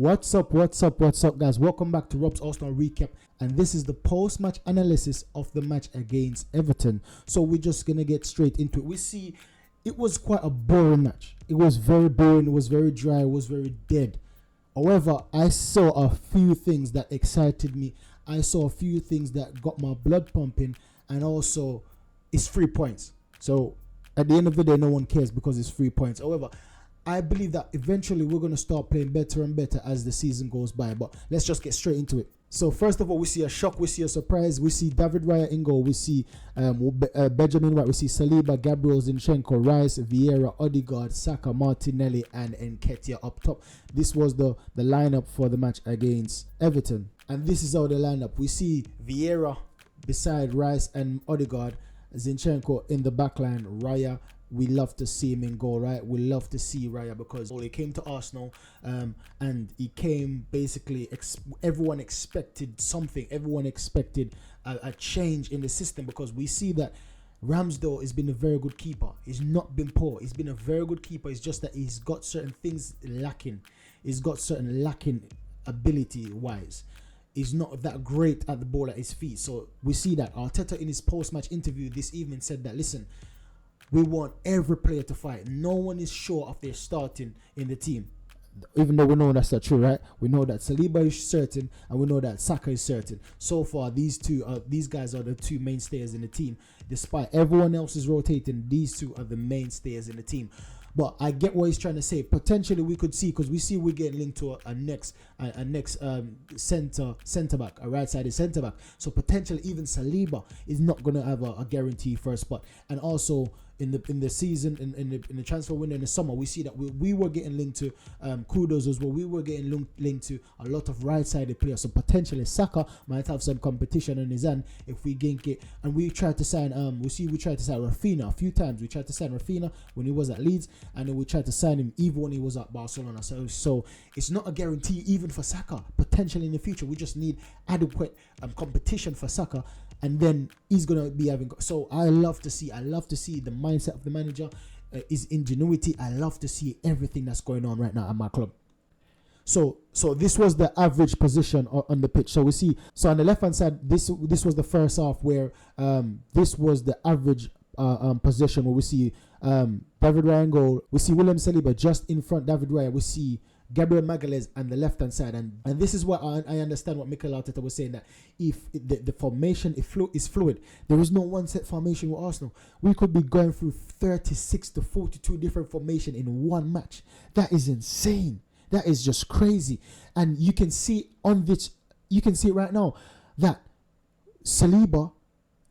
What's up, guys? Welcome back to Rob's Arsenal Recap, and this is the post-match analysis of the match against Everton. So we're just gonna get straight into it. We see it was quite a boring match. It was very boring, it was very dry, it was very dead. However, I saw a few things that excited me. I saw a few things that got my blood pumping, and also it's 3 points. So at the end of the day, no one cares because it's 3 points. However, I believe that eventually we're going to start playing better and better as the season goes by. But let's just get straight into it. So first of all, we see a shock, we see a surprise, we see David Raya in goal, we see Benjamin White, we see Saliba, Gabriel, Zinchenko, Rice, Vieira, Odegaard, Saka, Martinelli, and Nketiah up top. This was the lineup for the match against Everton. And this is how the lineup. We see Vieira beside Rice and Odegaard, Zinchenko in the backline, Raya. We love to see him in goal, right? We love to see Raya because he came to Arsenal and he came basically, everyone expected something. Everyone expected a change in the system because we see that Ramsdale has been a very good keeper. He's not been poor. He's been a very good keeper. It's just that he's got certain things lacking. He's got certain lacking ability-wise. He's not that great at the ball at his feet. So we see that Arteta in his post-match interview this evening said that, listen, we want every player to fight. No one is sure of their starting in the team. Even though we know that's not true, right? We know that Saliba is certain and we know that Saka is certain. So far, these guys are the two mainstays in the team. Despite everyone else is rotating, these two are the mainstays in the team. But I get what he's trying to say. Potentially, we could see, because we see we're getting linked to a next centre back, a right-sided centre back. So potentially, even Saliba is not going to have a guarantee first spot. And also, in the season, in the transfer window in the summer, we see that we were getting linked to Kudos as well. We were getting linked to a lot of right-sided players. So potentially, Saka might have some competition on his hand if we gank it. And we tried to sign, we tried to sign Rafinha a few times. We tried to sign Rafinha when he was at Leeds, and then we tried to sign him even when he was at Barcelona. So it's not a guarantee even for Saka. Potentially in the future, we just need adequate competition for Saka, and then he's gonna be having. So I love to see the mindset of the manager, his ingenuity. I love to see everything that's going on right now at my club. So this was the average position on the pitch. So we see, so on the left hand side, this was the first half where this was the average position where we see David Raya in goal. We see William Saliba just in front David Raya. We see Gabriel Magalhaes on the left hand side, and this is what I understand what Mikel Arteta was saying, that if the formation is fluid, there is no one set formation with Arsenal. We could be going through 36 to 42 different formation in one match. That is insane. That is just crazy. And you can see it right now that Saliba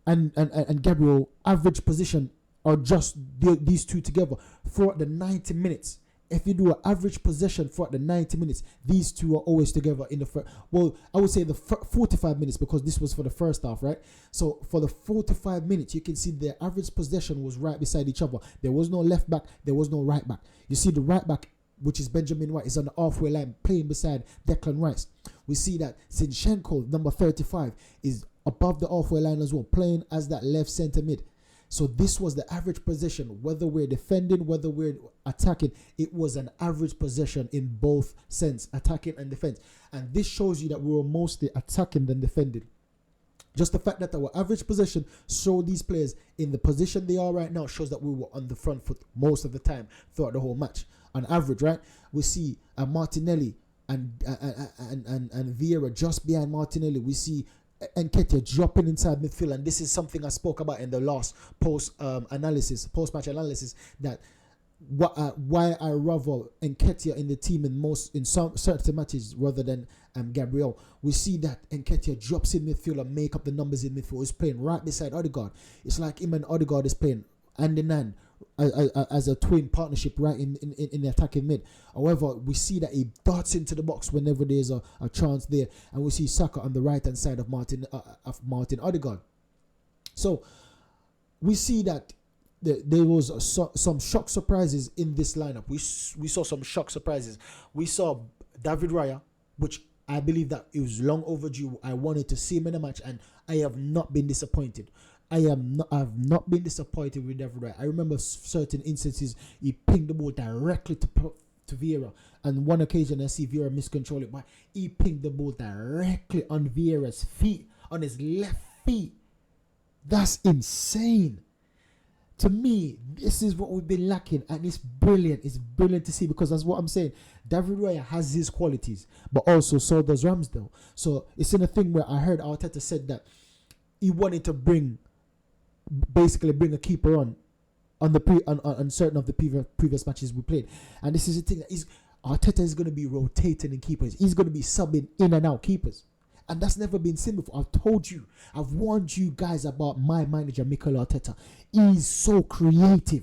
and Gabriel average position are just these two together throughout the 90 minutes. If you do an average possession throughout the 90 minutes, these two are always together in the first. Well, I would say the 45 minutes, because this was for the first half, right? So for the 45 minutes, you can see their average possession was right beside each other. There was no left back, there was no right back. You see the right back, which is Benjamin White, is on the halfway line playing beside Declan Rice. We see that Zinchenko, number 35, is above the halfway line as well, playing as that left centre mid. So this was the average possession, whether we're defending, whether we're attacking. It was an average possession in both sense, attacking and defense. And this shows you that we were mostly attacking than defending. Just the fact that our average possession showed these players in the position they are right now shows that we were on the front foot most of the time throughout the whole match. On average, right? We see Martinelli and Vieira just behind Martinelli. We see Nketiah dropping inside midfield, and this is something I spoke about in the last post-match analysis, that why I rather Nketiah in the team in some certain matches rather than Gabriel. We see that Nketiah drops in midfield and make up the numbers in midfield. He's playing right beside Odegaard. It's like him and Odegaard is playing hand in hand as a twin partnership right in the attacking mid. However, we see that he darts into the box whenever there's a chance there, and we see Saka on the right hand side of Martin Odegaard. So we see that there was some shock surprises in this lineup. We saw some shock surprises. We saw David Raya, which I believe that it was long overdue. I wanted to see him in a match, and I have not been disappointed. I have not been disappointed with David Raya. I remember certain instances he pinged the ball directly to to Vieira. And one occasion I see Vieira miscontrol it, but he pinged the ball directly on Vieira's feet, on his left feet. That's insane. To me, this is what we've been lacking, and it's brilliant. It's brilliant to see, because that's what I'm saying. David Raya has his qualities, but also so does Ramsdale. So it's in a thing where I heard Arteta said that he wanted to bring a keeper on certain of the previous matches we played, and this is the thing that Arteta is going to be rotating in keepers. He's going to be subbing in and out keepers. And that's never been seen before. I've told you, I've warned you guys about my manager, Mikel Arteta. He's so creative.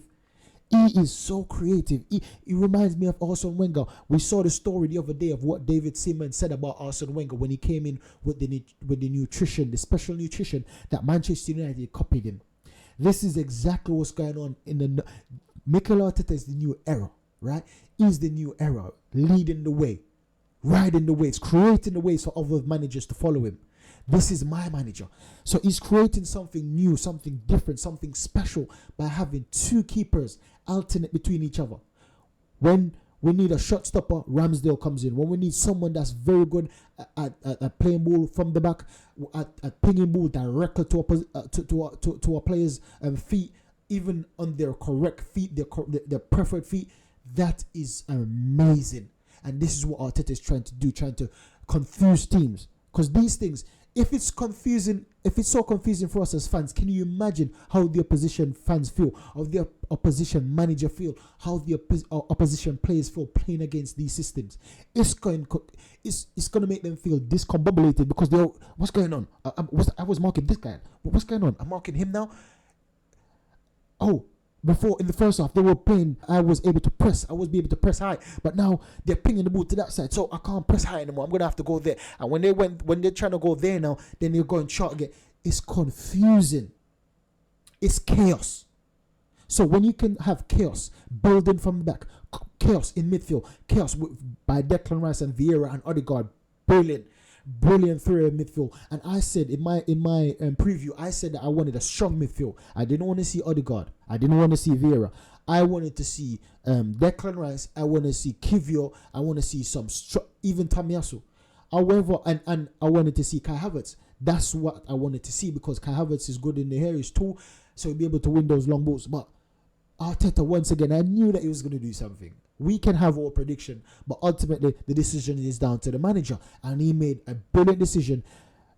He is so creative. He reminds me of Arsene Wenger. We saw the story the other day of what David Seaman said about Arsene Wenger when he came in with the nutrition, the special nutrition that Manchester United copied him. This is exactly what's going on in the... Mikel Arteta is the new era, right? He's the new era, leading the way, riding the waves, creating the waves for other managers to follow him. This is my manager. So he's creating something new, something different, something special by having two keepers alternate between each other. When we need a shot stopper, Ramsdale comes in. When we need someone that's very good at playing ball from the back, at pinging ball directly to our players' feet, even on their correct feet, their preferred feet, that is amazing. And this is what Arteta is trying to do, trying to confuse teams. Because these things, if it's so confusing for us as fans, can you imagine how the opposition fans feel, how the opposition manager feel, how the opposition players feel playing against these systems? It's going to make them feel discombobulated, because what's going on? I was marking this guy. What's going on? I'm marking him now. Oh. Before, in the first half, they were playing, I was able to press high, but now they're pinging the ball to that side, so I can't press high anymore. I'm going to have to go there. And when they're trying to go there now, then they're going short again. It's confusing. It's chaos. So when you can have chaos building from the back, chaos in midfield, chaos by Declan Rice and Vieira and Odegaard, brilliant three in midfield. And I said in my preview, I said that I wanted a strong midfield. I didn't want to see Odegaard. I didn't want to see Vieira. I wanted to see Declan Rice. I want to see Kivio. I want to see even Tamiyasu. However, and I wanted to see Kai Havertz. That's what I wanted to see, because Kai Havertz is good in the areas too, so he'll be able to win those long balls. But Arteta, once again, I knew that he was going to do something. We can have our prediction, but ultimately the decision is down to the manager, and he made a brilliant decision.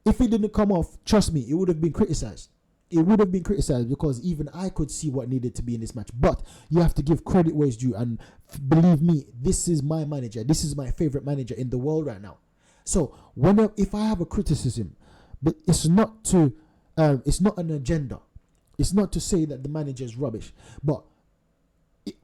If he didn't come off, trust me, it would have been criticized. It would have been criticized, because even I could see what needed to be in this match. But you have to give credit where it's due, and believe me, this is my manager. This is my favorite manager in the world right now. So if I have a criticism, but it's not it's not an agenda. It's not to say that the manager is rubbish, but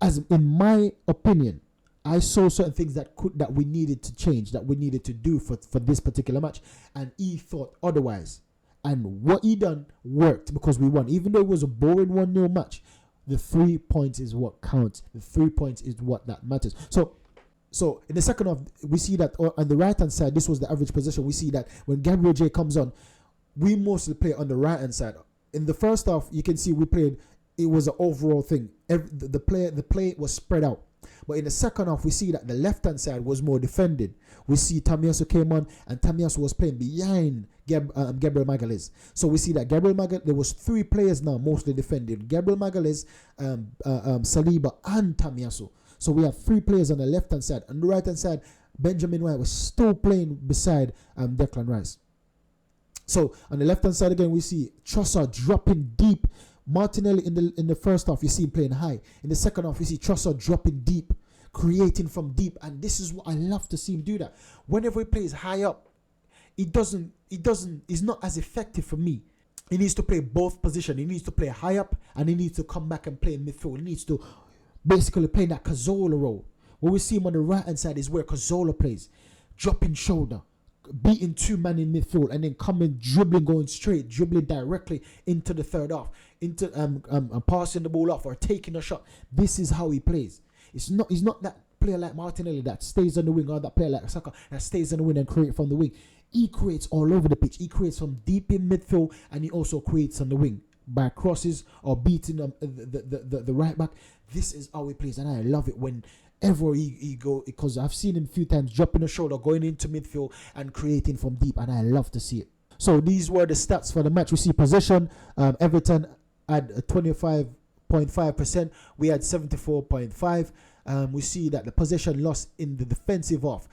as in my opinion, I saw certain things that we needed to change, that we needed to do for this particular match, and he thought otherwise. And what he done worked, because we won. Even though it was a boring 1-0 match, the 3 points is what counts. The 3 points is what that matters. So in the second half, we see that on the right hand side, this was the average position. We see that when Gabriel J comes on, we mostly play on the right hand side. In the first half, you can see we played. It was an overall thing. The play was spread out. But in the second half, we see that the left-hand side was more defended. We see Tamiyasu came on, and Tamiyasu was playing behind Gabriel Magalhaes. So we see that there was 3 players now mostly defended. Gabriel Magalhaes, Saliba, and Tamiyasu. So we have 3 players on the left-hand side. On the right-hand side, Benjamin White was still playing beside Declan Rice. So on the left-hand side again, we see Trossard dropping deep. Martinelli in the first half, you see him playing high. In the second half, you see Trossard dropping deep, creating from deep. And this is what I love to see him do that. Whenever he plays high up, he's not as effective for me. He needs to play both positions. He needs to play high up, and he needs to come back and play in midfield. He needs to basically play that Cazorla role. What we see him on the right-hand side is where Cazorla plays. Dropping shoulder, beating 2 men in midfield, and then coming, dribbling directly into the third half, into passing the ball off or taking a shot. This is how he plays. He's not that player like Martinelli that stays on the wing, or that player like Saka that stays on the wing and creates from the wing. He creates all over the pitch. He creates from deep in midfield, and he also creates on the wing by crosses or beating the right back. This is how he plays, and I love it when ever he go, because I've seen him a few times dropping the shoulder, going into midfield and creating from deep, and I love to see it. So these were the stats for the match. We see possession. Everton had 25.5%. We had 74.5. We see that the possession lost in the defensive half.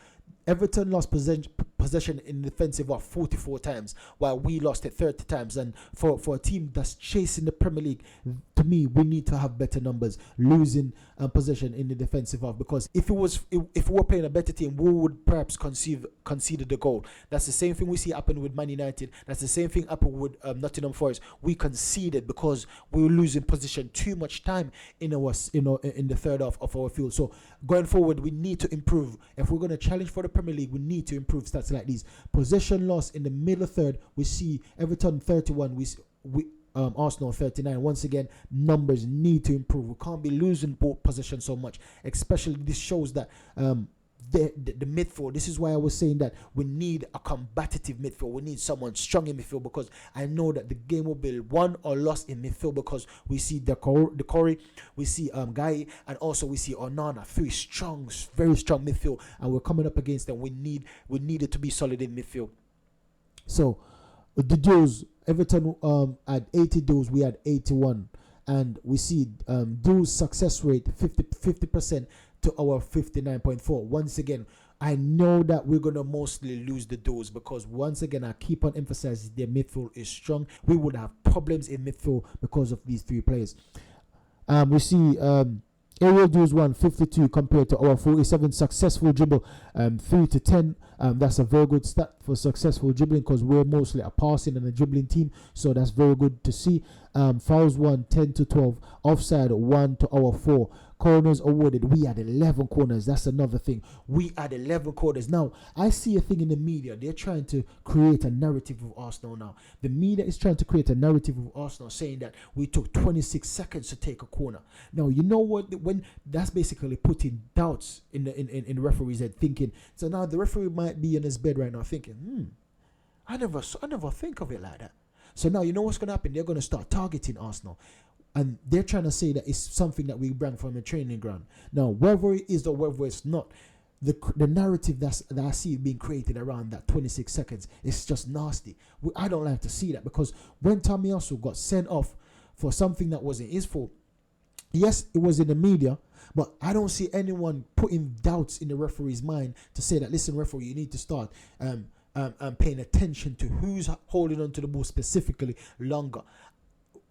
Everton lost possession in the defensive half 44 times, while we lost it 30 times. And for a team that's chasing the Premier League, to me, we need to have better numbers losing possession in the defensive half, because if we were playing a better team, we would perhaps conceded the goal. That's the same thing we see happen with Man United. That's the same thing happened with Nottingham Forest. We conceded because we were losing possession too much time in the third half of our field. So going forward, we need to improve. If we're going to challenge for the Premier League, we need to improve stats like these. Possession loss in the middle third, we see Everton 31, we Arsenal 39. Once again, numbers need to improve. We can't be losing ball possession so much. Especially, this shows that the midfield. This is why I was saying that we need a combative midfield. We need someone strong in midfield, because I know that the game will be won or lost in midfield, because we see the Corey, we see Guy, and also we see Onana. Very strong midfield, and we're coming up against them. We needed to be solid in midfield. So the duels, Everton had 80 duels, we had 81, and we see duels success rate 50% to our 59.4. Once again, I know that we're going to mostly lose the duels, because once again, I keep on emphasizing their midfield is strong. We would have problems in midfield because of these three players. We see aerial duels 152 compared to our 47. Successful dribble 3 to 10. That's a very good stat for successful dribbling, because we're mostly a passing and a dribbling team, so that's very good to see. Fouls 1, 10 to 12. Offside 1 to our 4. Corners awarded, we had 11 corners. That's another thing. We had 11 corners. Now, I see a thing in the media. They're trying to create a narrative of Arsenal now. The media is trying to create a narrative of Arsenal, saying that we took 26 seconds to take a corner. Now, you know what? When that's basically putting doubts in the referee's head, thinking. So now the referee might be in his bed right now thinking, I never think of it like that. So now you know what's going to happen? They're going to start targeting Arsenal. And they're trying to say that it's something that we bring from the training ground. Now, whether it is or whether it's not, the narrative that I see being created around that 26 seconds is just nasty. I don't like to see that, because when Tomiyasu got sent off for something that wasn't his fault, yes, it was in the media, but I don't see anyone putting doubts in the referee's mind to say that, listen, referee, you need to start paying attention to who's holding on to the ball specifically longer.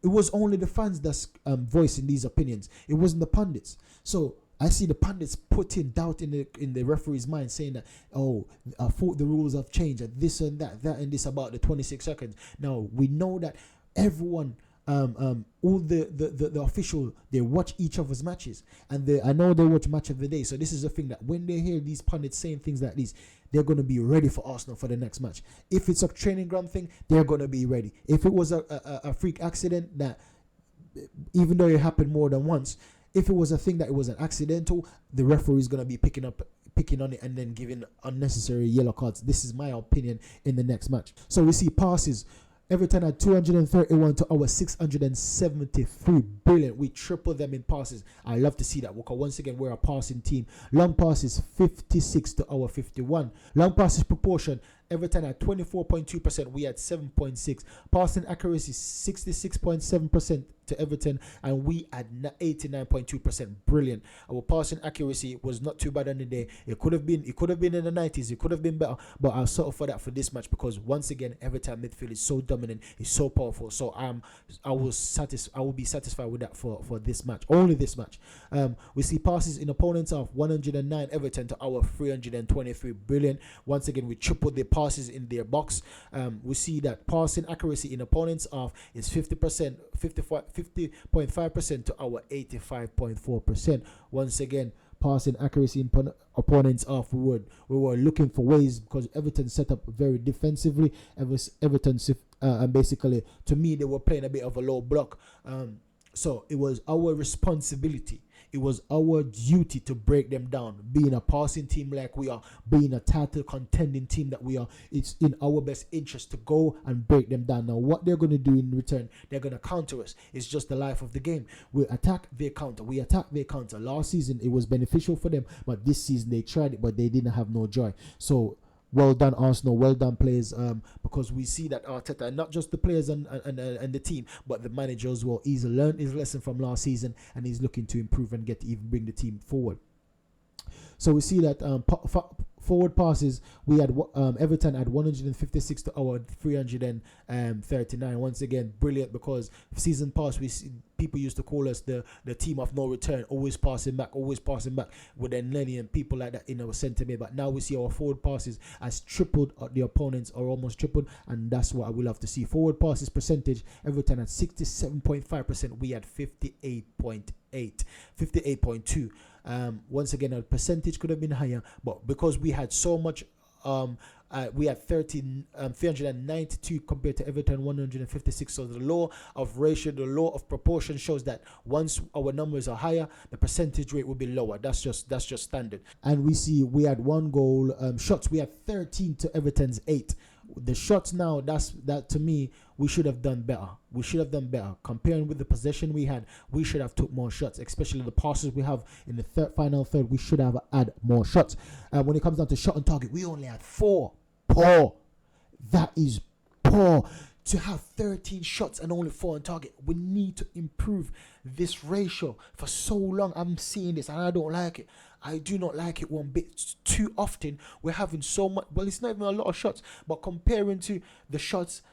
It was only the fans that's voicing these opinions. It wasn't the pundits. So I see the pundits putting doubt in the referee's mind, saying that, I thought the rules have changed, and this and that and this about the 26 seconds. Now, we know that everyone, all the official, they watch each other's matches, and I know they watch Match of the Day. So this is the thing, that when they hear these pundits saying things like this, they're going to be ready for Arsenal for the next match. If it's a training ground thing, they're going to be ready. If it was a freak accident that, even though it happened more than once, if it was a thing that it was an accidental, the referee is going to be picking on it and then giving unnecessary yellow cards. This is my opinion in the next match. So we see passes. Everton had 231 to our 673. Brilliant. We tripled them in passes. I love to see that, because once again, we're a passing team. Long passes 56 to our 51. Long passes proportion, Everton had 24.2%. We had 7.6. Passing accuracy 66.7% to Everton, and we had 89.2%. Brilliant. Our passing accuracy was not too bad on the day. It could have been in the 90s. It could have been better, but I'll settle for that for this match, because once again, Everton midfield is so dominant, it's so powerful. So I will be satisfied with that for this match. Only this match. We see passes in opponents of 109 Everton to our 323. Brilliant. Once again, we tripled the passes in their box. We see that passing accuracy in opponents of is 50%, 50.5% to our 85.4%. Once again, passing accuracy in opponents off. We were looking for ways, because Everton set up very defensively. Everton, basically, to me, they were playing a bit of a low block. So it was our responsibility. It was our duty to break them down. Being a passing team like we are, being a title contending team that we are, it's in our best interest to go and break them down. Now, what they're going to do in return, they're going to counter us. It's just the life of the game. We attack, they counter. We attack, they counter. Last season, it was beneficial for them, but this season they tried it, but they didn't have no joy. So, well done, Arsenal. Well done, players. Because we see that Arteta, and not just the players and the team, but the manager as well. He's learned his lesson from last season, and he's looking to improve and even bring the team forward. So we see that forward passes, we had Everton had 156 to our 339. Once again, brilliant, because season past people used to call us the team of no return, always passing back with Lenny and people like that in our centre mid. But now we see our forward passes has tripled, the opponents are almost tripled, and that's what I will love to see. Forward passes percentage, Everton at 67.5%, we had 58.2. Once again, our percentage could have been higher, but because we had so much, we had 392 compared to Everton 156. So the law of ratio, the law of proportion shows that once our numbers are higher, the percentage rate will be lower. That's just standard. And we see we had 1 goal shots. We had 13 to Everton's 8. The shots now, that to me, we should have done better. Comparing with the possession we had, we should have took more shots, especially the passes we have in the final third. We should have had more shots. When it comes down to shot on target, we only had 4. Poor. That is poor. To have 13 shots and only 4 on target, we need to improve this ratio. For so long, I'm seeing this and I don't like it. I do not like it one bit. Too often, we're having so much. Well, it's not even a lot of shots, but comparing to the shots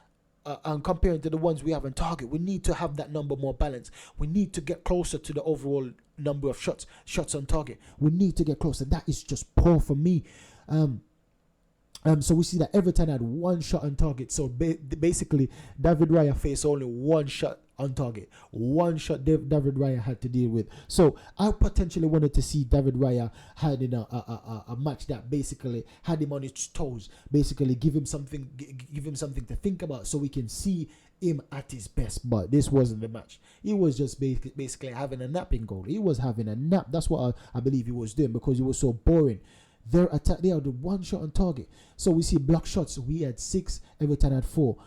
and comparing to the ones we have on target, we need to have that number more balanced. We need to get closer to the overall number of shots on target. We need to get closer. That is just poor for me. So we see that Everton had 1 shot on target. So basically, David Raya faced only 1 shot on target. 1 shot David Raya had to deal with. So I potentially wanted to see David Raya having a match that basically had him on his toes. Basically, give him something to think about, so we can see him at his best. But this wasn't the match. He was just basically having a napping goal. He was having a nap. That's what I believe he was doing, because he was so boring. Their attack, they had 1 shot on target. So we see block shots, we had 6, Everton had 4.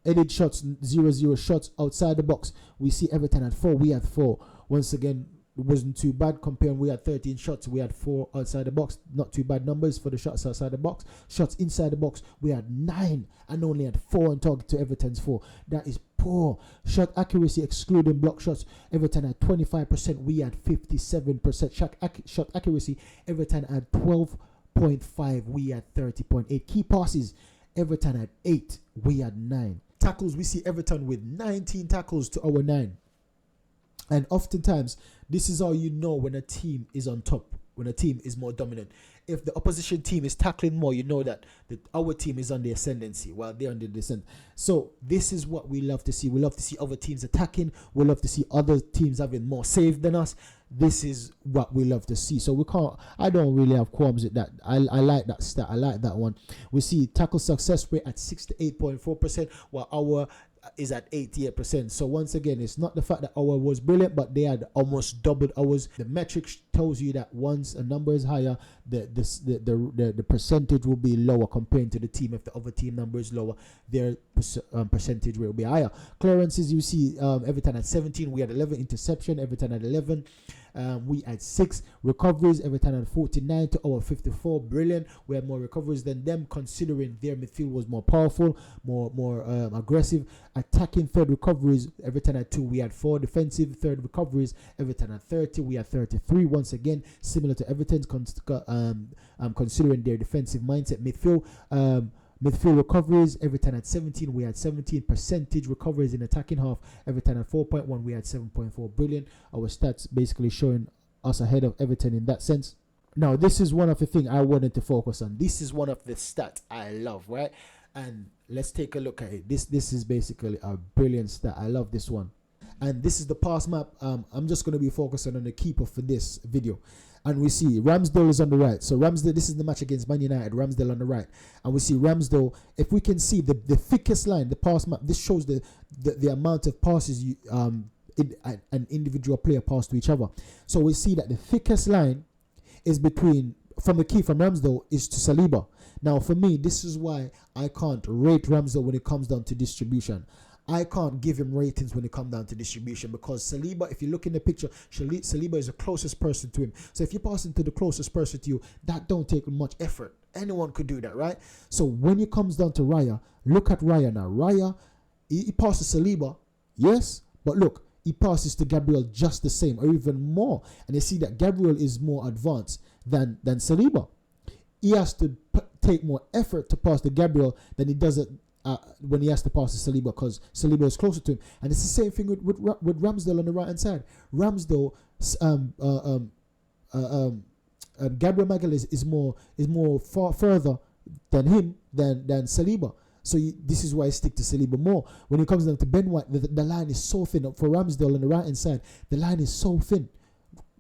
Headed shots, 0-0 shots outside the box, we see Everton had 4, we had 4. Once again, it wasn't too bad. Comparing, we had 13 shots, we had 4 outside the box. Not too bad numbers for the shots outside the box. Shots inside the box, we had 9 and only had 4 on target to Everton's 4. That is poor. Shot accuracy excluding block shots, Everton had 25%, we had 57%. Shot accuracy, Everton had 12.5, we had 30.8. Key passes, Everton had 8, we had 9. Tackles, we see Everton with 19 tackles to our 9. And oftentimes, this is how you know when a team is on top, when a team is more dominant. If the opposition team is tackling more, you know that our team is on the ascendancy while they're on the descent. So this is what we love to see. We love to see other teams attacking. We love to see other teams having more save than us. This is what we love to see. So I don't really have qualms with that. I like that stat. I like that one. We see tackle success rate at 68.4%, while our is at 88%. So once again, it's not the fact that our was brilliant, but they had almost doubled ours. The metric tells you that once a number is higher, the percentage will be lower compared to the team. If the other team number is lower, their percentage rate will be higher. Clearances, you see Everton at 17, we had 11. Interception, Everton at 11. We had 6 recoveries. Everton had 49 to our 54. Brilliant. We had more recoveries than them, considering their midfield was more powerful, more aggressive. Attacking third recoveries, Everton had 2. We had 4. Defensive third recoveries, Everton had 30. We had 33. Once again, similar to Everton's, considering their defensive mindset. Midfield recoveries, Everton had 17, we had 17. Percentage recoveries in attacking half, Everton had 4.1, we had 7.4. Brilliant. Our stats basically showing us ahead of Everton in that sense. Now, this is one of the things I wanted to focus on. This is one of the stats I love, right? And let's take a look at it. This is basically a brilliant stat. I love this one. And this is the pass map. I'm just going to be focusing on the keeper for this video. and we see Ramsdale is on the right. So Ramsdale, this is the match against Man United. Ramsdale on the right, and we see Ramsdale. If we can see the thickest line, the pass map, this shows the amount of passes an individual player passed to each other. So we see that the thickest line is from Ramsdale is to Saliba. Now for me, this is why I can't rate Ramsdale when it comes down to distribution. I can't give him ratings when it comes down to distribution, because Saliba, if you look in the picture, Saliba is the closest person to him. So if you pass into the closest person to you, that don't take much effort. Anyone could do that, right? So when it comes down to Raya, look at Raya now. Raya, he passes Saliba, yes, but look, he passes to Gabriel just the same, or even more. And you see that Gabriel is more advanced than Saliba. He has to take more effort to pass to Gabriel than he does it when he has to pass to Saliba, because Saliba is closer to him. And it's the same thing with Ramsdale on the right hand side. Ramsdale, Gabriel Magalhaes is more far further than him than Saliba. So this is why I stick to Saliba more. When it comes down to Ben White, the line is so thin. For Ramsdale on the right hand side, the line is so thin.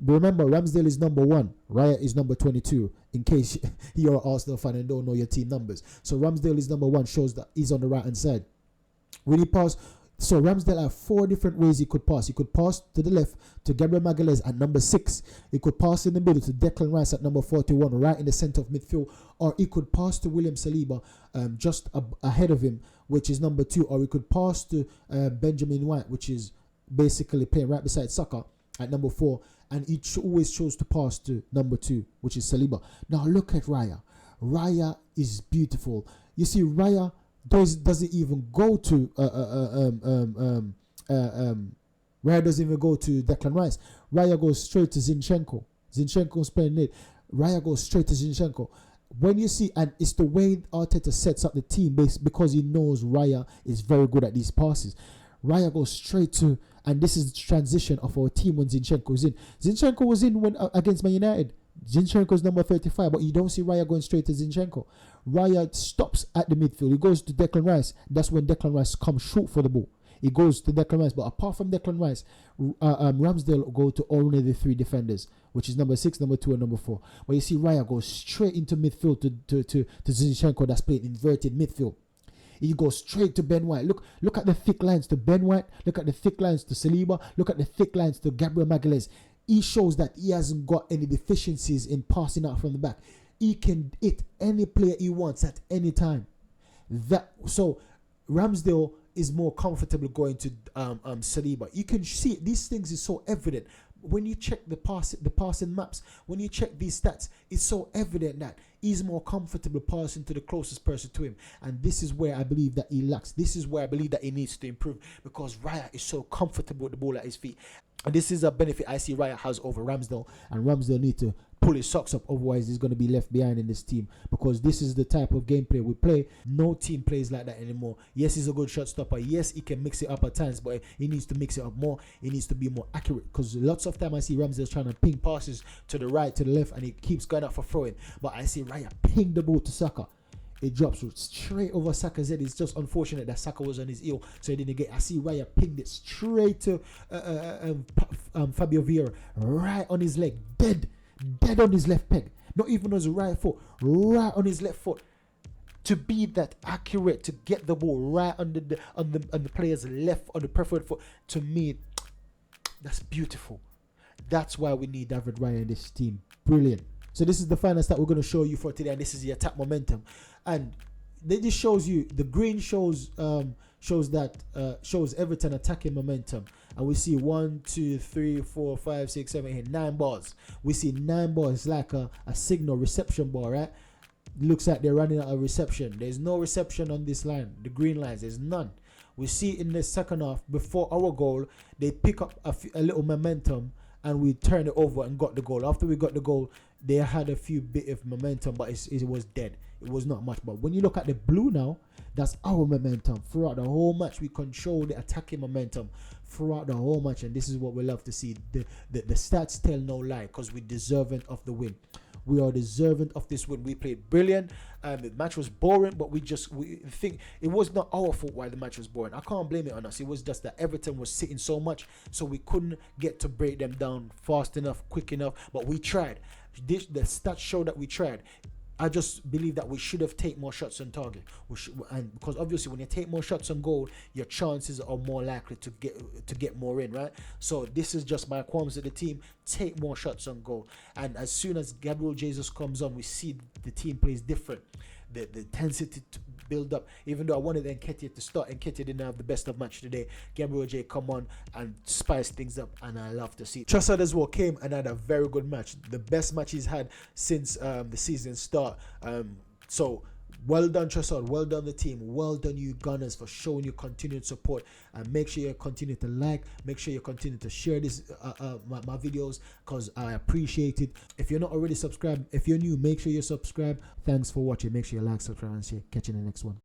Remember, Ramsdale is number 1. Raya is number 22, in case you're an Arsenal fan and don't know your team numbers. So Ramsdale is number 1, shows that he's on the right hand side. When he pass, so Ramsdale have 4 different ways he could pass. He could pass to the left to Gabriel Magalhaes at number 6. He could pass in the middle to Declan Rice at number 41, right in the centre of midfield. Or he could pass to William Saliba just ahead of him, which is number 2. Or he could pass to Benjamin White, which is basically playing right beside Saka at number 4. And he always chose to pass to number 2, which is Saliba. Now look at Raya. Raya is beautiful. You see, Raya doesn't even go to Raya doesn't even go to Declan Rice. Raya goes straight to Zinchenko. Zinchenko's playing it. Raya goes straight to Zinchenko. When you see, and it's the way Arteta sets up the team because he knows Raya is very good at these passes. Raya goes straight to, and this is the transition of our team when Zinchenko was in. Zinchenko was in when against Man United. Zinchenko's number 35, but you don't see Raya going straight to Zinchenko. Raya stops at the midfield. He goes to Declan Rice. That's when Declan Rice comes shoot for the ball. He goes to Declan Rice, but apart from Declan Rice, Ramsdale go to only the 3 defenders, which is number 6, number 2, and number 4. But you see Raya goes straight into midfield to Zinchenko, that's playing inverted midfield. He goes straight to Ben White. Look at the thick lines to Ben White. Look at the thick lines to Saliba. Look at the thick lines to Gabriel Magalhaes. He shows that he hasn't got any deficiencies in passing out from the back. He can hit any player he wants at any time. So Ramsdale is more comfortable going to Saliba. You can see these things is so evident. When you check the passing maps, when you check these stats, it's so evident that he's more comfortable passing to the closest person to him. And this is where I believe that he lacks. This is where I believe that he needs to improve, because Raya is so comfortable with the ball at his feet. And this is a benefit I see Raya has over Ramsdale. And Ramsdale need to pull his socks up, otherwise he's going to be left behind in this team, because this is the type of gameplay we play. No team plays like that anymore. Yes, he's a good shot stopper. Yes, he can mix it up at times, but he needs to mix it up more. He needs to be more accurate, because lots of time I see Ramsdale trying to ping passes to the right, to the left, and he keeps going out for throwing. But I see Raya ping the ball to Saka. It drops straight over Saka's head. It's just unfortunate that Saka was on his heel, so he didn't get. I see Raya pinged it straight to Fabio Vieira, right on his leg, dead on his left peg, not even on his right foot, right on his left foot. To be that accurate, to get the ball right on the player's left, on the preferred foot, to me, that's beautiful. That's why we need David Raya in this team. Brilliant. So this is the final stat we're going to show you for today, and this is the attack momentum. And this shows you, the green shows Everton attacking momentum, and we see 1, 2, 3, 4, 5, 6, 7, 8, 9 balls. We see 9 balls, like a signal reception ball, right? Looks like they're running out of reception. There's no reception on this line, the green lines. There's none. We see in the second half, before our goal, they pick up a little momentum, and we turn it over and got the goal. After we got the goal, they had a few bit of momentum, but it was dead. It was not much. But when you look at the blue now, that's our momentum. Throughout the whole match, we control the attacking momentum throughout the whole match, and this is what we love to see. The stats tell no lie, because we're deserving of the win. We are deserving of this win. We played brilliant. The match was boring, but we think it was not our fault why the match was boring. I can't blame it on us. It was just that Everton was sitting so much, so we couldn't get to break them down fast enough, quick enough. But we tried. The stats show that we tried. I just believe that we should have taken more shots on target. And because obviously when you take more shots on goal, your chances are more likely to get more in, right? So this is just my qualms of the team. Take more shots on goal. And as soon as Gabriel Jesus comes on, we see the team plays different. The intensity to build up. Even though I wanted Nketiah to start, Nketiah didn't have the best of match today. Gabriel J come on and spice things up, and I love to see it. Trossard as well came and had a very good match. The best match he's had since the season start. So well done, Trossard. Well done, the team. Well done, you Gunners, for showing your continued support. And make sure you continue to like. Make sure you continue to share this my videos, because I appreciate it. If you're not already subscribed, if you're new, make sure you subscribe. Thanks for watching. Make sure you like, subscribe, and share. Catch you in the next one.